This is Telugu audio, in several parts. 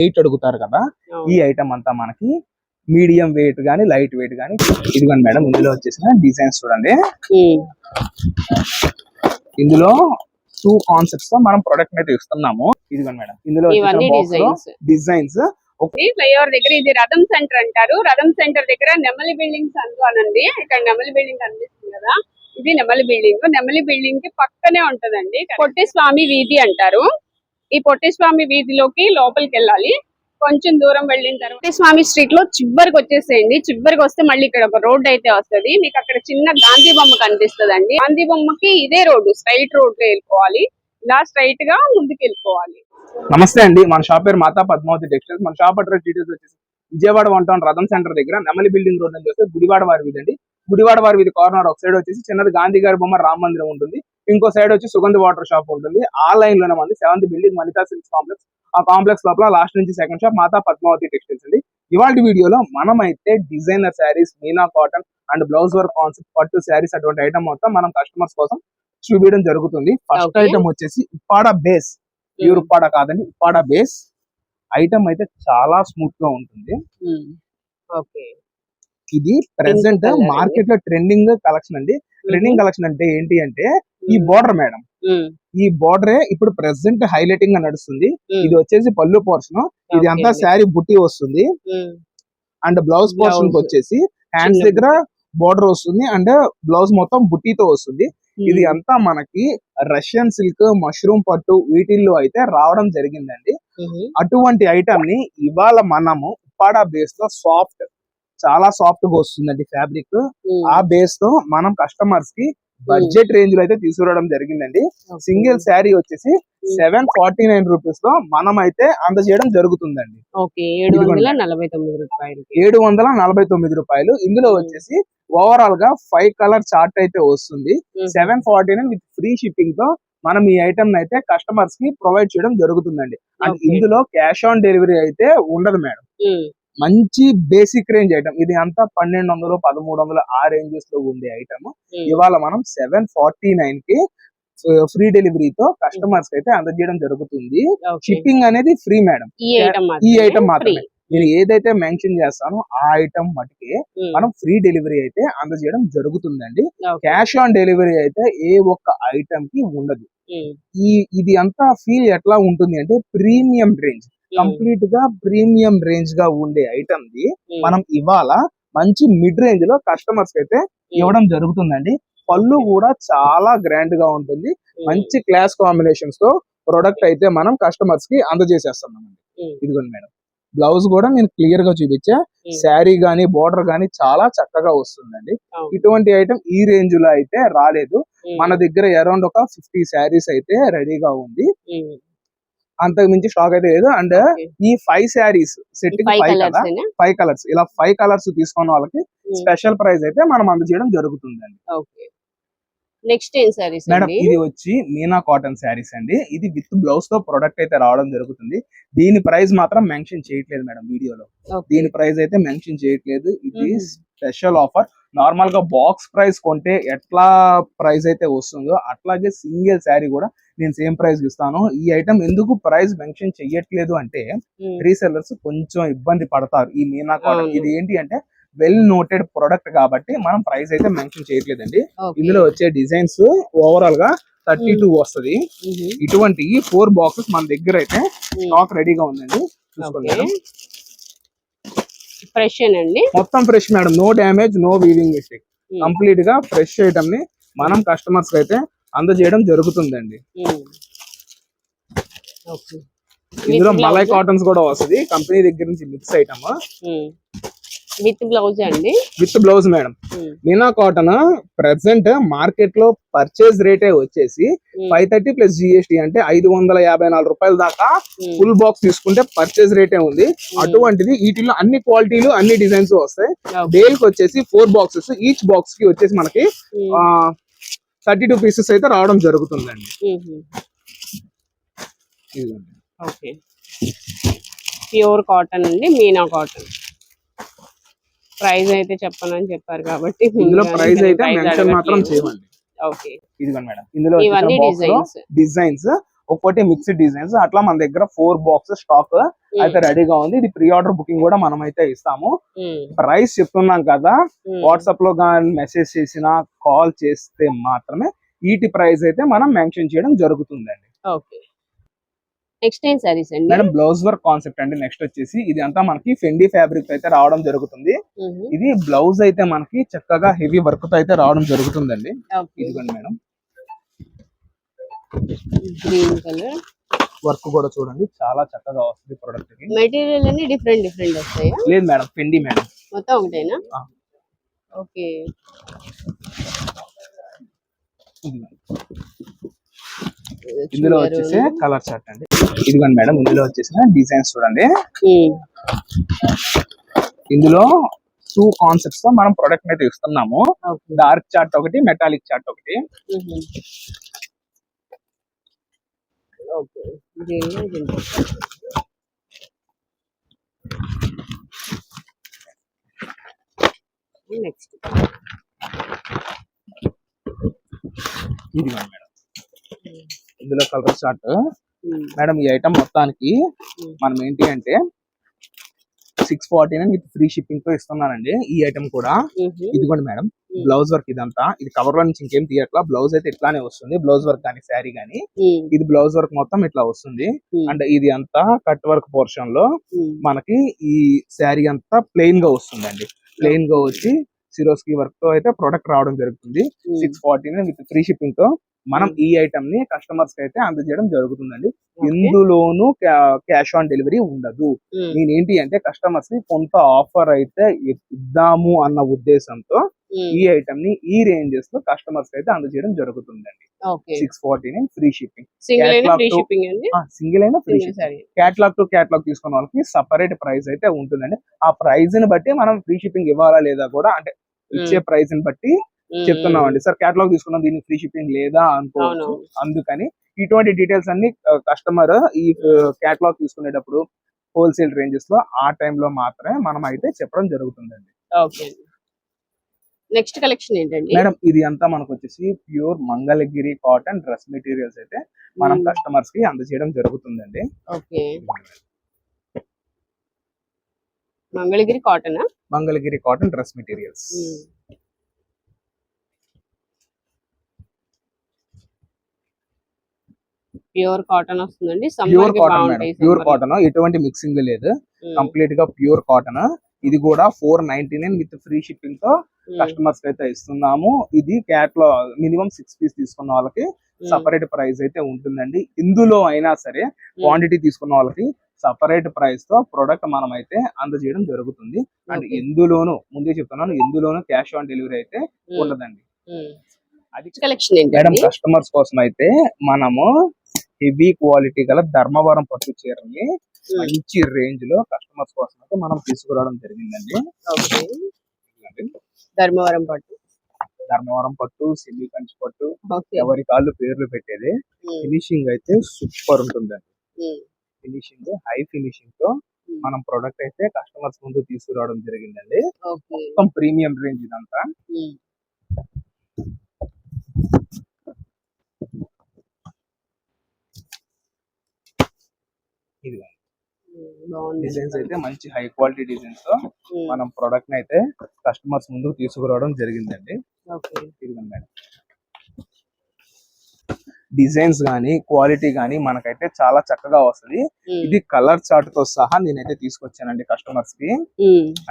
వెయిట్ అడుగుతారు కదా, ఈ ఐటమ్ అంతా మనకి మీడియం వెయిట్ గానీ లైట్ వెయిట్ గానీ ఇదిగోండి మేడం. ఇందులో వచ్చేసిన డిజైన్స్ చూడండి. ఇందులో 2 కాన్సెప్ట్స్ తో మనం ప్రొడక్ట్ అయితే ఇస్తున్నాము. ఇదిగోండి మేడం, ఇందులో డిజైన్స్ ఫ్లైఓవర్ దగ్గర ఇది రథం సెంటర్ అంటారు. రథం సెంటర్ దగ్గర నెమలి బిల్డింగ్స్ అందులోనండి. ఇక్కడ నెమలి బిల్డింగ్ కనిపిస్తుంది కదా, ఇది నెమలి బిల్డింగ్. నెమలి బిల్డింగ్ కి పక్కనే ఉంటదండి పొట్టి స్వామి వీధి అంటారు. ఈ పొట్టి స్వామి వీధిలోకి లోపలికి వెళ్ళాలి. కొంచెం దూరం వెళ్ళిన తర్వాత పొట్టి స్వామి స్ట్రీట్ లో చివరికి వచ్చేసేయండి. చివరికి వస్తే మళ్ళీ ఇక్కడ ఒక రోడ్ అయితే వస్తుంది. మీకు అక్కడ చిన్న గాంధీ బొమ్మ కనిపిస్తుంది అండి. గాంధీ బొమ్మకి ఇదే రోడ్డు, స్ట్రైట్ రోడ్ లో వెళ్ళిపోవాలి. ఇలా స్ట్రైట్ గా ముందుకు వెళ్ళిపోవాలి. నమస్తే అండి, మన షాప్ పేరు మాతా పద్మావతి టెక్స్టైల్స్. మన షాప్ అడ్రస్ డీటెయిల్స్ వచ్చేసి విజయవాడ 1 టౌన్ రథం సెంటర్ దగ్గర నెమలి బిల్డింగ్ రోడ్ నుంచి వస్తే గుడివాడ వారి వీధి అండి. గుడివాడ వారి వీధి కార్నర్ ఒక సైడ్ వచ్చేసి చిన్నది గాంధీ గారి బొమ్మ రామ మందిరం ఉంటుంది. ఇంకో సైడ్ వచ్చి సుగంధ వాటర్ షాప్ ఉంటుంది. ఆ లైన్ లోనే మంది 7th building Vanitha silks complex. ఆ కాంప్లెక్స్ లోపల లాస్ట్ నుంచి సెకండ్ షాప్ మాతా పద్మావతి టెక్స్టైల్స్ అండి. ఇవాళ వీడియోలో మనం అయితే designer saris, Meena cotton and blouse work concept పట్టు శారీస్ అటువంటి ఐటమ్ మొత్తం మనం కస్టమర్స్ కోసం చూపించడం జరుగుతుంది. ఫస్ట్ ఐటమ్ వచ్చేసి ఉప్పాడ బేస్, ప్యూర్ ఉప్పాడ కాదండి, ఉప్పాడ బేస్ ఐటమ్ అయితే చాలా స్మూత్ గా ఉంటుంది. ఇది ప్రెసెంట్ మార్కెట్ లో ట్రెండింగ్ కలెక్షన్ అండి. ట్రెండింగ్ కలెక్షన్ అంటే ఏంటి అంటే ఈ బోర్డర్ మేడం, ఈ బోర్డరే ఇప్పుడు ప్రెసెంట్ హైలైటింగ్ గా నడుస్తుంది. ఇది వచ్చేసి పళ్ళు పోర్షన్, ఇది అంతా శారీ బుట్టి వస్తుంది. అండ్ బ్లౌజ్ పోర్షన్ వచ్చేసి హ్యాండ్స్ దగ్గర బోర్డర్ వస్తుంది అండ్ బ్లౌజ్ మొత్తం బుట్టితో వస్తుంది. ఇది అంతా మనకి రష్యన్ సిల్క్, మష్రూమ్ పట్టు వీటిల్లో అయితే రావడం జరిగిందండి. అటువంటి ఐటమ్ ని ఇవాళ మనము ఉప్పాడ బేస్ లో సాఫ్ట్, చాలా సాఫ్ట్ గా వస్తుందండి ఫ్యాబ్రిక్. ఆ బేస్ తో మనం కస్టమర్స్ కి బడ్జెట్ రేంజ్ లో అయితే తీసుకురావడం జరిగిందండి. సింగిల్ శారీ వచ్చేసి 749 రూపీస్ లో మనం అయితే అందజేయడం జరుగుతుందండి. 749 రూపాయలు. ఇందులో వచ్చేసి ఓవరాల్ గా 5 కలర్ చార్ట్ అయితే వస్తుంది. 749 విత్ ఫ్రీ షిప్పింగ్ తో మనం ఈ ఐటమ్ అయితే కస్టమర్స్ కి ప్రొవైడ్ చేయడం జరుగుతుందండి. అండ్ ఇందులో క్యాష్ ఆన్ డెలివరీ అయితే ఉండదు మేడం. మంచి బేసిక్ రేంజ్ ఐటమ్ ఇది అంతా 1200, 1300 ఆ రేంజెస్ లో ఉండే ఐటమ్ ఇవాళ మనం 749 కి ఫ్రీ డెలివరీతో కస్టమర్స్ అయితే అందజేయడం జరుగుతుంది. షిప్పింగ్ అనేది ఫ్రీ మేడం. ఈ ఐటమ్ మాత్రమే నేను ఏదైతే మెన్షన్ చేస్తానో ఆ ఐటమ్ మటుకే మనం ఫ్రీ డెలివరీ అయితే అందజేయడం జరుగుతుందండి. క్యాష్ ఆన్ డెలివరీ అయితే ఏ ఒక్క ఐటమ్ కి ఉండదు. ఇది అంతా ఫీల్ ఎట్లా ఉంటుంది అంటే ప్రీమియం రేంజ్, కంప్లీట్ గా ప్రీమియం రేంజ్ గా ఉండే ఐటమ్ ది మనం ఇవాళ మంచి మిడ్ రేంజ్ లో కస్టమర్స్ అయితే ఇవ్వడం జరుగుతుందండి. పళ్ళు కూడా చాలా గ్రాండ్ గా ఉంటుంది. మంచి క్లాస్ కాంబినేషన్స్ తో ప్రొడక్ట్ అయితే మనం కస్టమర్స్ కి అందజేసేస్తున్నామండి. ఇదిగోండి మేడం, బ్లౌజ్ కూడా నేను క్లియర్ గా చూపించా. శారీ గానీ బోర్డర్ గానీ చాలా చక్కగా వస్తుందండి. ఇటువంటి ఐటమ్ ఈ రేంజ్ లో అయితే రాలేదు. మన దగ్గర అరౌండ్ ఒక 50 శారీస్ అయితే రెడీగా ఉంది. అంతకు మించి స్టాక్ అయితే లేదు. అండ్ ఈ 5 శారీస్ సెట్ కి 5 కలర్స్, ఇలా 5 కలర్స్ తీసుకున్న వాళ్ళకి స్పెషల్ ప్రైస్ అయితే మనం అందజేయడం జరుగుతుందండి. నెక్స్ట్ ఏం సారీస్ మేడం, ఇది వచ్చి మీనా కాటన్ శారీస్ అండి. ఇది విత్ బ్లౌజ్ తో ప్రొడక్ట్ అయితే రావడం జరుగుతుంది. దీని ప్రైస్ మాత్రం మెన్షన్ చేయట్లేదు మేడం వీడియోలో. దీని ప్రైస్ అయితే మెన్షన్ చేయట్లేదు. ఇది స్పెషల్ ఆఫర్. నార్మల్ గా బాక్స్ ప్రైస్ కొంటే ఎట్లా ప్రైస్ అయితే వస్తుందో అట్లాగే సింగిల్ శారీ కూడా నేను సేమ్ ప్రైస్ ఇస్తాను. ఈ ఐటమ్ ఎందుకు ప్రైస్ మెన్షన్ చెయ్యట్లేదు అంటే రీసెల్లర్స్ కొంచెం ఇబ్బంది పడతారు. ఈ మీనా కాటన్ ఇది ఏంటి అంటే వెల్ నోటెడ్ ప్రొడక్ట్ కాబట్టి మనం ప్రైస్ అయితే మెన్షన్ చేయట్లేదండి. ఇందులో వచ్చే డిజైన్స్ ఓవరాల్ గా 32 వస్తుంది. ఇటువంటి 4 బాక్సెస్ మన దగ్గర అయితే స్టాక్ రెడీగా ఉందండి. చూసుకోండి, ఫ్రెష్ అండి, మొత్తం fresh madam. No damage, no weaving mistake. Complete గా ఫ్రెష్ ఐటమ్ ని మనం కస్టమర్స్ అయితే అందజేయడం జరుగుతుందండి. ఇందులో మలై కాటన్స్ కూడా వస్తుంది కంపెనీ దగ్గర నుంచి మిక్స్ ఐటమ్ విత్ బ్లౌజ్ అండి. With blouse madam. Meena cotton present market లో పర్చేజ్ రేటే వచ్చేసి 530 ప్లస్ GST అంటే 554 రూపాయల దాకా ఫుల్ బాక్స్ తీసుకుంటే పర్చేజ్ రేటే ఉంది. అటువంటిది వీటిలో అన్ని క్వాలిటీలు అన్ని డిజైన్స్ వస్తాయి. బేల్ కి వచ్చేసి 4 బాక్సెస్, ఈచ్ బాక్స్ కి వచ్చేసి మనకి 32 పీసెస్ అయితే రావడం జరుగుతుందండి. ప్యూర్ కాటన్ అండి, మీనా కాటన్. ప్రైస్ అయితే చెప్పనని చెప్పారు కాబట్టి ఇందులో ప్రైస్ అయితే మెన్షన్ మాత్రం చేయండి. ఇదిగోండి మేడం, ఇందులో డిజైన్స్ ఒక్కోటి మిక్స్డ్ డిజైన్స్. అట్లా మన దగ్గర 4 బాక్సెస్ స్టాక్ అయితే రెడీగా ఉంది. ఇది ప్రీ ఆర్డర్ బుకింగ్ కూడా మనం అయితే ఇస్తాము. ప్రైస్ చెప్తున్నాం కదా, వాట్సాప్ లో కానీ మెసేజ్ చేసినా కాల్ చేస్తే మాత్రమే వీటి ప్రైస్ అయితే మనం మెన్షన్ చేయడం జరుగుతుందండి. ఓకే, నెక్స్ట్ ఏం సారీస్ అండి? మేడం బ్లౌజ్ వర్క్ కాన్సెప్ట్ అండి. నెక్స్ట్ వచ్చేసి ఇది అంతా మనకి ఫెండి ఫ్యాబ్రిక్ అయితే రావడం జరుగుతుంది. ఇది బ్లౌజ్ అయితే మనకి చక్కగా హెవీ వర్క్ తో అయితే రావడం జరుగుతుందండి. ఇదిగోండి మేడం, గ్రీన్ కలర్ వర్క్ కూడా చూడండి చాలా చక్కగా వస్తుంది ప్రొడక్ట్ కి. మెటీరియల్ అన్ని డిఫరెంట్ డిఫరెంట్ వస్తాయా? లేదు మేడం, ఫెండి మేడం, మొత్తం ఒకటేనా? ఓకే, ఇందులో వచ్చేసి కలర్ చార్ట్ అండి. ఇదిగోండి మేడం, ఇందులో వచ్చేసిన డిజైన్స్ చూడండి. ఇందులో 2 కాన్సెప్ట్స్ తో మనం ప్రొడక్ట్ అయితే ఇస్తున్నాము. డార్క్ చార్ట్ ఒకటి, మెటాలిక్ చార్ట్ ఒకటి. నెక్స్ట్ ఇదిగోండి మేడం, ఇందులో కలర్ చార్ట్. మేడం ఈ ఐటమ్ మొత్తానికి మనం ఏంటి అంటే 649 విత్ ఫ్రీ షిప్పింగ్ తో ఇస్తున్నానండి ఈ ఐటమ్ కూడా. ఇదిగోండి మేడం, బ్లౌజ్ వర్క్ ఇదంతా. ఇది కవర్ లో నుంచి ఇంకేం తీయట్లా, బ్లౌజ్ అయితే ఇట్లానే వస్తుంది. బ్లౌజ్ వర్క్ కానీ శారీ కానీ ఇది బ్లౌజ్ వర్క్ మొత్తం ఇట్లా వస్తుంది. అండ్ ఇది అంతా కట్ వర్క్ పోర్షన్ లో మనకి ఈ శారీ అంతా ప్లెయిన్ గా వస్తుందండి. ప్లెయిన్ గా వచ్చి సిరోస్కి వర్క్ తో అయితే ప్రొడక్ట్ రావడం జరుగుతుంది. 649 విత్ ఫ్రీ షిప్పింగ్ తో మనం ఈ ఐటమ్ ని కస్టమర్స్ కి అయితే అందజేయడం జరుగుతుందండి. ఇందులోనూ క్యాష్ ఆన్ డెలివరీ ఉండదు. నేనేంటి అంటే కస్టమర్స్ కి కొంత ఆఫర్ అయితే ఇద్దాము అన్న ఉద్దేశంతో ఈ ఐటమ్ ని ఈ రేంజెస్ లో కస్టమర్స్ కి అయితే అందజేయడం జరుగుతుందండి. 649 ఫ్రీ షిప్పింగ్. సింగిల్ అయినా free shipping. Catalogue to catalogue తీసుకున్న వాళ్ళకి సపరేట్ ప్రైస్ అయితే ఉంటుందండి. ఆ ప్రైస్ ని బట్టి మనం ఫ్రీ షిప్పింగ్ ఇవ్వాలా లేదా కూడా, అంటే ఇచ్చే ప్రైస్ ని బట్టి చెప్తున్నామండి. సార్ క్యాటలాగ్ తీసుకున్నాం దీనికి ఫ్రీ షిప్పింగ్ లేదా అనుకోవచ్చు. అందుకని ఇటువంటి డీటెయిల్స్ అన్ని కస్టమర్ ఈ క్యాటలాగ్ తీసుకునేటప్పుడు హోల్సేల్ రేంజెస్ లో ఆ టైంలో మాత్రమే మనం అయితే చెప్పడం జరుగుతుందండి. నెక్స్ట్ కలెక్షన్ ఏంటండి మేడం? ఇది అంతా మనకు వచ్చేసి pure Mangalagiri cotton dress materials అయితే మనం కస్టమర్స్ కి అందజేయడం జరుగుతుందండి. Okay, Mangalagiri cotton, Mangalagiri cotton dress materials. Pure cotton వస్తుందండి. Pure cotton madam, pure cotton, ఎటువంటి మిక్సింగ్ లేదు, కంప్లీట్ గా ప్యూర్ కాటన్. ఇది కూడా 499 విత్ ఫ్రీ షిప్పింగ్ తో కస్టమర్స్ అయితే ఇస్తున్నాము. ఇది క్యాటలాగ్ మినిమం 6 పీస్ తీసుకున్న వాళ్ళకి సపరేట్ ప్రైస్ అయితే ఉంటుందండి. ఇందులో అయినా సరే క్వాంటిటీ తీసుకున్న వాళ్ళకి సపరేట్ ప్రైస్ తో ప్రొడక్ట్ మనం అయితే అందజేయడం జరుగుతుంది. అండ్ ఎందులోను ముందే చెప్తున్నాను, ఎందులోను క్యాష్ ఆన్ డెలివరీ అయితే ఉండదండి. అది కలెక్షన్ మేడం కస్టమర్స్ కోసం అయితే మనము హెవీ క్వాలిటీ గల ధర్మవరం పట్టు చీరని మంచి రేంజ్ లో కస్టమర్స్ కోసం అయితే మనం తీసుకురావడం జరిగిందండి. ధర్మవరం పట్టు, ధర్మవరం పట్టు, సిమి కంచి పట్టు, ఎవరి కాళ్ళు పేర్లు పెట్టేది. ఫినిషింగ్ అయితే సూపర్ ఉంటుందండి. ఫినిషింగ్ హై ఫినిషింగ్ తో మనం ప్రొడక్ట్ అయితే కస్టమర్స్ ముందు తీసుకురావడం జరిగిందండి. మొత్తం ప్రీమియం రేంజ్ ఇదంతా. ఇది డిజైన్స్ అయితే మంచి హై క్వాలిటీ డిజైన్స్ తో మనం ప్రొడక్ట్ అయితే కస్టమర్స్ ముందుకు తీసుకురావడం జరిగిందండి. మేడం డిజైన్స్ గానీ క్వాలిటీ గానీ మనకైతే చాలా చక్కగా వస్తుంది. ఇది కలర్ చార్ట్ తో సహా నేనైతే తీసుకొచ్చానండి కస్టమర్స్ కి.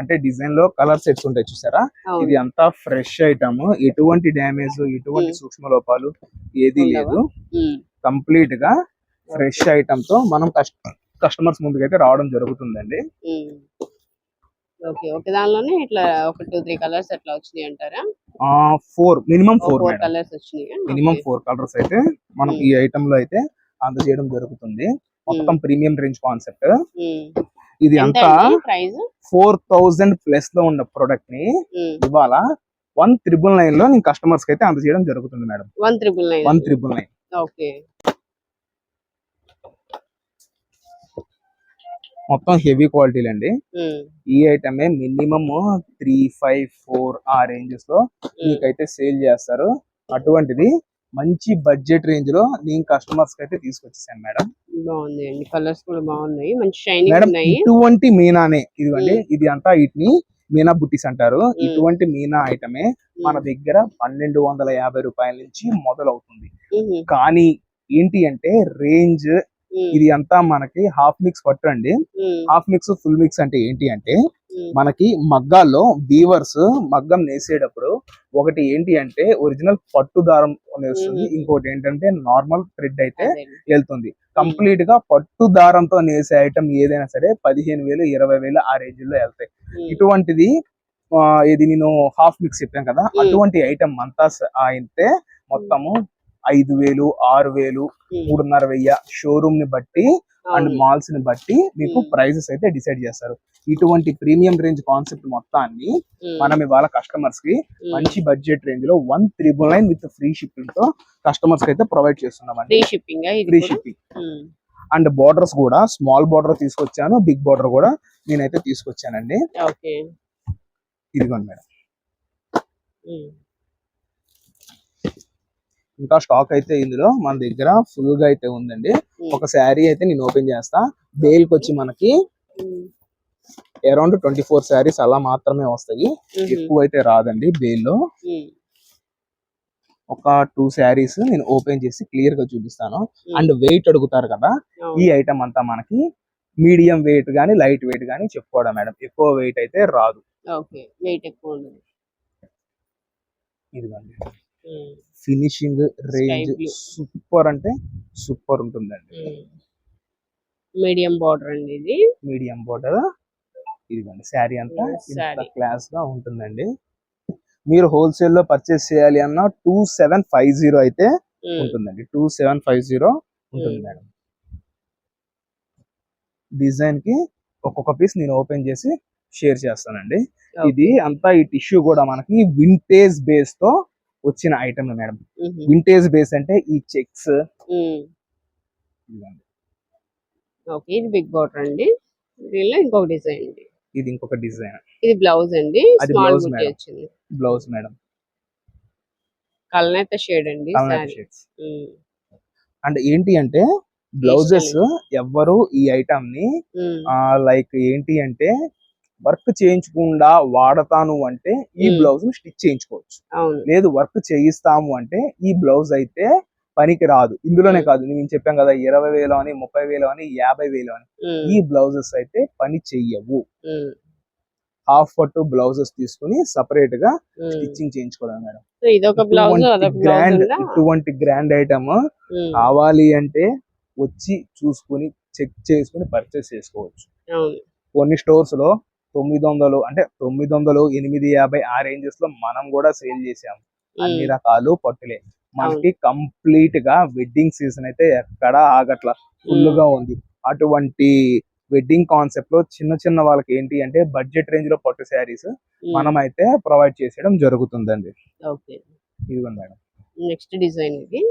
అంటే డిజైన్ లో కలర్ సెట్స్ ఉంటాయి చూసారా, ఇది అంతా ఫ్రెష్ ఐటమ్, ఎటువంటి డ్యామేజ్ ఎటువంటి సూక్ష్మ లోపాలు ఏది లేదు. కంప్లీట్ గా ఫ్రెష్ ఐటమ్ తో మనం కస్టమర్స్ ముందుకైతే రావడం జరుగుతుందండి. ఓకే, ఓకే, దానిలోనే ఇట్లా 1, 2, 3 కలర్స్ అట్లా వచ్చినాయి అంటారా? 4 మినిమం 4 కలర్స్ వచ్చినాయి. మినిమం 4 కలర్స్ అయితే మనం ఈ ఐటమ్ లో అయితే అందజేయడం జరుగుతుంది. మొత్తం ప్రీమియం రేంజ్ కాన్సెప్ట్. ఇది అంతా 4000 ప్లస్ లో ఉన్న ప్రొడక్ట్ ని ఇవాళ 1999 లో నేను కస్టమర్స్ కి అయితే అందజేయడం జరుగుతుంది మేడం. 1999. ఓకే, మొత్తం హెవీ క్వాలిటీలు అండి. ఈ ఐటమ్ మినిమం 3, 5, 4 ఆ రేంజెస్ లో మీకైతే సేల్ చేస్తారు. అటువంటిది మంచి బడ్జెట్ రేంజ్ లో నేను కస్టమర్స్ కి అయితే తీసుకొచ్చేసాను మేడం. బాగుంది అండి, కలర్స్ కూడా బాగున్నాయి, మంచి షైనింగ్ మేడం ఉన్నాయి. ఇటువంటి మీనానే ఇదిగోండి, ఇది అంతా వీటిని మీనా బుట్టీస్ అంటారు. ఇటువంటి మీనా ఐటమే మన దగ్గర 1250 రూపాయల నుంచి మొదలవుతుంది. కానీ ఏంటి అంటే రేంజ్ ఇది అంతా మనకి హాఫ్ మిక్స్ పట్టు అండి. హాఫ్ మిక్స్ ఫుల్ మిక్స్ అంటే ఏంటి అంటే మనకి మగ్గాల్లో వీవర్స్ మగ్గం నేసేటప్పుడు ఒకటి ఏంటి అంటే ఒరిజినల్ పట్టు దారం నేస్తుంది, ఇంకోటి ఏంటంటే నార్మల్ థ్రెడ్ అయితే వెళ్తుంది. కంప్లీట్ గా పట్టు దారంతో నేసే ఐటమ్ ఏదైనా సరే 15,000 20,000 ఆ రేంజ్ లో వెళ్తాయి. ఇటువంటిది ఇది నేను హాఫ్ మిక్స్ చెప్పాను కదా, అటువంటి ఐటమ్ అంతా అయితే మొత్తము 5,000 6,000 3,500 షోరూమ్ ని బట్టి అండ్ మాల్స్ ని బట్టి మీకు ప్రైజెస్ అయితే డిసైడ్ చేస్తారు. ఇటువంటి ప్రీమియం రేంజ్ కాన్సెప్ట్ మొత్తాన్ని మనం ఇవాళ కస్టమర్స్ కి మంచి బడ్జెట్ రేంజ్ లో 1,999 విత్ ఫ్రీ షిప్పింగ్ తో కస్టమర్స్ కి అయితే ప్రొవైడ్ చేస్తున్నామండి. ఫ్రీ షిప్పింగ్ అండ్ బోర్డర్స్ కూడా స్మాల్ బోర్డర్ తీసుకొచ్చాను, బిగ్ బోర్డర్ కూడా నేనైతే తీసుకొచ్చానండి. ఇదిగోండి మేడం, ఇంకా స్టాక్ అయితే ఇందులో మన దగ్గర ఫుల్ గా అయితే ఉందండి. ఒక శారీ అయితే నేను ఓపెన్ చేస్తా. బేల్ కి వచ్చి మనకి అరౌండ్ 24 శారీస్ అలా మాత్రమే వస్తాయి, ఎక్కువ అయితే రాదండి బేల్ లో. ఒక 2 శారీస్ నేను ఓపెన్ చేసి క్లియర్ గా చూపిస్తాను. అండ్ వెయిట్ అడుగుతారు కదా, ఈ ఐటమ్ అంతా మనకి మీడియం వెయిట్ గానీ లైట్ వెయిట్ గానీ చెప్పుకోవడం మేడం, ఎక్కువ వెయిట్ అయితే రాదు. ఇదిగోండి ఫినిషింగ్ రేంజ్ సూపర్ అంటే సూపర్ ఉంటుందండి. మీడియం బార్డర్ అండి, ఇది మీడియం బార్డర్. ఇదిగోండి శారీ అంతా ఇంత క్లాస్ గా ఉంటుందండి. మీరు హోల్సేల్ లో పర్చేస్ చేయాలి అన్న 2750 అయితే ఉంటుందండి. 2750 ఉంటుంది మేడం. డిజైన్ కి ఒక్కొక్క పీస్ నేను ఓపెన్ చేసి షేర్ చేస్తానండి. ఇది అంతా ఈ టిష్యూ కూడా మనకి వింటేజ్ బేస్ తో వచ్చిన ఐటమ్ మేడం. వింటేజ్ బేస్ అంటే ఈ చెక్స్. ఇది బిగ్ బార్డర్ అండి, దీనిలో ఇంకొక డిజైన్ అండి. ఇది ఇంకొక డిజైన్. ఇది బ్లౌజ్ అండి, అది బ్లౌజ్ మేడం. బ్లౌజ్ మేడం, కల్నేత షేడ్ అండి. అండ్ ఏంటి అంటే బ్లౌజెస్ ఎవ్వరు ఈ ఐటమ్ ని లైక్ ఏంటి అంటే వర్క్ చేయించకుండా వాడతాను అంటే ఈ బ్లౌజ్ స్టిచ్ చేయించుకోవచ్చు. లేదు వర్క్ చేయిస్తాము అంటే ఈ బ్లౌజ్ అయితే పనికి రాదు. ఇందులోనే కాదు, నేను చెప్పాను కదా 20,000 అని 30,000 అని 50,000 అని, ఈ బ్లౌజెస్ అయితే పని చెయ్యవు. హాఫ్ పట్టు బ్లౌజెస్ తీసుకుని సపరేట్ గా స్టిచ్చింగ్ చేసుకోవడం మేడం. ఇటువంటి గ్రాండ్ ఐటమ్ కావాలి అంటే వచ్చి చూసుకుని చెక్ చేసుకుని పర్చేస్ చేసుకోవచ్చు. కొన్ని స్టోర్స్ లో 900 అంటే 900 850 ఆ రేంజెస్ లో మనం కూడా సేల్ చేసాము. అన్ని రకాలు పట్టులే మనకి కంప్లీట్ గా వెడ్డింగ్ సీజన్ అయితే ఎక్కడ ఆగట్ల, ఫుల్ గా ఉంది. అటువంటి వెడ్డింగ్ కాన్సెప్ట్ లో చిన్న చిన్న వాళ్ళకి ఏంటి అంటే బడ్జెట్ రేంజ్ లో పట్టు శారీస్ మనం అయితే ప్రొవైడ్ చేసేయడం జరుగుతుందండి. ఇదిగోండి మేడం, నెక్స్ట్ డిజైన్ ఇది.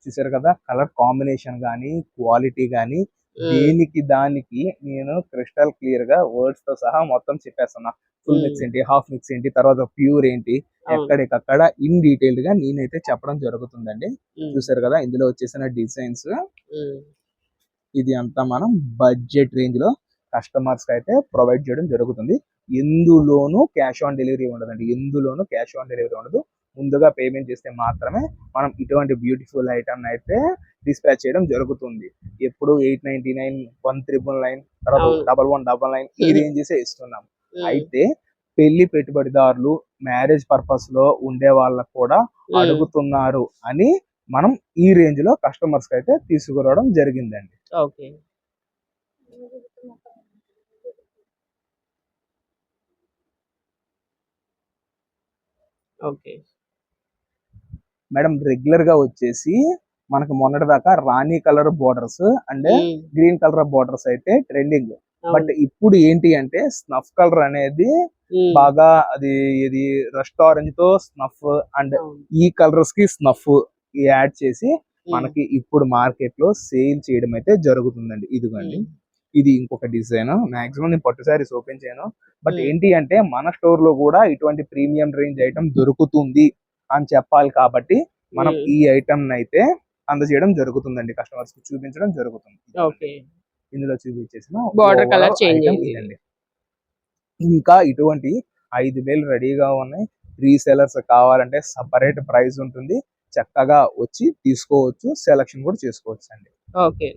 చూసారు కదా, కలర్ కాంబినేషన్ గానీ క్వాలిటీ గానీ దేనికి దానికి నేను క్రిస్టల్ క్లియర్ గా వర్డ్స్ తో సహా మొత్తం చెప్పేస్తున్నా. ఫుల్ మిక్స్ ఏంటి, హాఫ్ మిక్స్ ఏంటి, తర్వాత ప్యూర్ ఏంటి, ఎక్కడికక్కడ ఇన్ డీటెయిల్డ్ గా నేనైతే చెప్పడం జరుగుతుందండి. చూసారు కదా, ఇందులో వచ్చేసిన డిజైన్స్. ఇది అంతా మనం బడ్జెట్ రేంజ్ లో కస్టమర్స్ కి అయితే ప్రొవైడ్ చేయడం జరుగుతుంది. ఎందులోనూ క్యాష్ ఆన్ డెలివరీ ఉండదండి, ఎందులోనూ క్యాష్ ఆన్ డెలివరీ ఉండదు. ముందుగా పేమెంట్ చేస్తే మాత్రమే మనం ఇటువంటి బ్యూటిఫుల్ ఐటమ్ అయితే డిస్పాచ్ చేయడం జరుగుతుంది. ఎప్పుడు 899 1999 తర్వాత 1199 ఈ రేంజెస్ ఇస్తున్నాం. అయితే పెళ్లి పెట్టుబడిదారులు మ్యారేజ్ పర్పస్ లో ఉండే వాళ్ళకు కూడా అడుగుతున్నారు అని మనం ఈ రేంజ్ లో కస్టమర్స్ కి అయితే తీసుకురావడం జరిగిందండి. మేడం రెగ్యులర్ గా వచ్చేసి మనకు మొన్నటి దాకా rani colour borders and green colour borders అయితే ట్రెండింగ్. బట్ ఇప్పుడు ఏంటి అంటే స్నఫ్ కలర్ అనేది బాగా అది ఇది రస్ట్ ఆరెంజ్ తో స్నఫ్ అండ్ ఈ కలర్స్ కి స్నఫ్ యాడ్ చేసి మనకి ఇప్పుడు మార్కెట్ లో సేల్ చేయడం అయితే జరుగుతుందండి. ఇదిగోండి ఇది ఇంకొక డిజైన్. మాక్సిమం నేను పట్టు శారీస్ ఓపెన్ చేయను. But Hmm. ఏంటి అంటే మన స్టోర్ లో కూడా ఇటువంటి ప్రీమియం రేంజ్ ఐటమ్ దొరుకుతుంది అని చెప్పాలి కాబట్టి మనం Hmm. ఈ ఐటమ్ అయితే అందజేయడం జరుగుతుందండి, కస్టమర్స్ కి చూపించడం జరుగుతుంది. ఓకే. ఇందులో చూపించేసిన Border colour overall change item అయింది. ఇదండి. ఇంకా ఇటువంటి 5,000 రెడీగా ఉన్నాయి. రీసెలర్స్ కావాలంటే సపరేట్ ప్రైస్ ఉంటుంది, చక్కగా వచ్చి తీసుకోవచ్చు, సెలక్షన్ కూడా చేసుకోవచ్చు అండి. ఓకే.